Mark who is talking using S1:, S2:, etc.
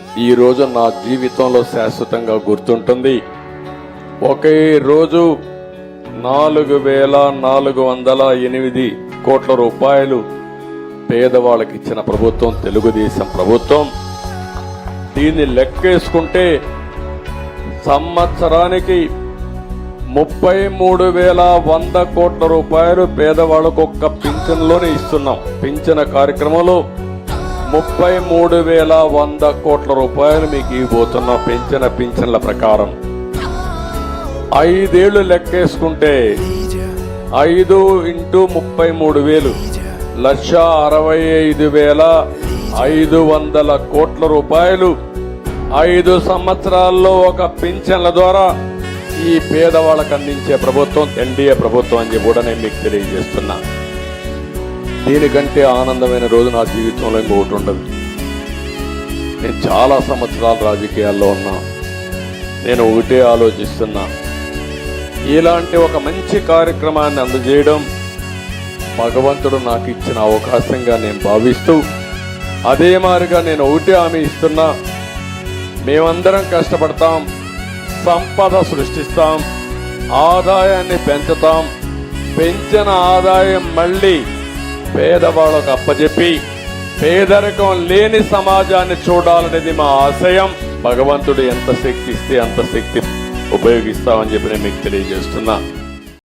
S1: ఈ రోజు నా జీవితంలో శాశ్వతంగా గుర్తుంటుంది. ఒకే రోజు 4,408 కోట్ల రూపాయలు పేదవాళ్ళకి ఇచ్చిన ప్రభుత్వం తెలుగుదేశం ప్రభుత్వం. దీన్ని లెక్కేసుకుంటే సంవత్సరానికి 33,100 కోట్ల రూపాయలు పేదవాళ్ళకు ఒక్క పింఛన్లోనే ఇస్తున్నాం. పింఛన్ కార్యక్రమంలో 33,100 కోట్ల రూపాయలు మీకు ఇవ్వబోతున్నాం. పింఛన్ల ప్రకారం 5 ఏళ్లు లెక్కేసుకుంటే 5 × 33,000 1,65,500 కోట్ల రూపాయలు 5 సంవత్సరాల్లో ఒక పింఛన్ల ద్వారా ఈ పేదవాళ్ళకు అందించే ప్రభుత్వం ఎన్డీఏ ప్రభుత్వం అని కూడా నేను మీకు తెలియజేస్తున్నా. దీనికంటే ఆనందమైన రోజు నా జీవితంలో ఇంకొకటి ఉండదు. నేను చాలా సంవత్సరాలు రాజకీయాల్లో ఉన్నా. నేను ఒకటే ఆలోచిస్తున్నా, ఇలాంటి ఒక మంచి కార్యక్రమాన్ని అందజేయడం భగవంతుడు నాకు ఇచ్చిన అవకాశంగా నేను భావిస్తూ, అదే మాదిరిగా నేను ఒకటే హామీ ఇస్తున్నా, మేమందరం కష్టపడతాం, సంపద సృష్టిస్తాం, ఆదాయాన్ని పెంచుతాం, పెంచిన ఆదాయం మళ్ళీ పేదవాళ్ళకు అప్పచెప్పి పేదరికం లేని సమాజాన్ని చూడాలనేది మా ఆశయం. భగవంతుడు ఎంత శక్తి ఇస్తే అంత శక్తి ఉపయోగిస్తామని చెప్పి నేను మీకు తెలియజేస్తున్నా.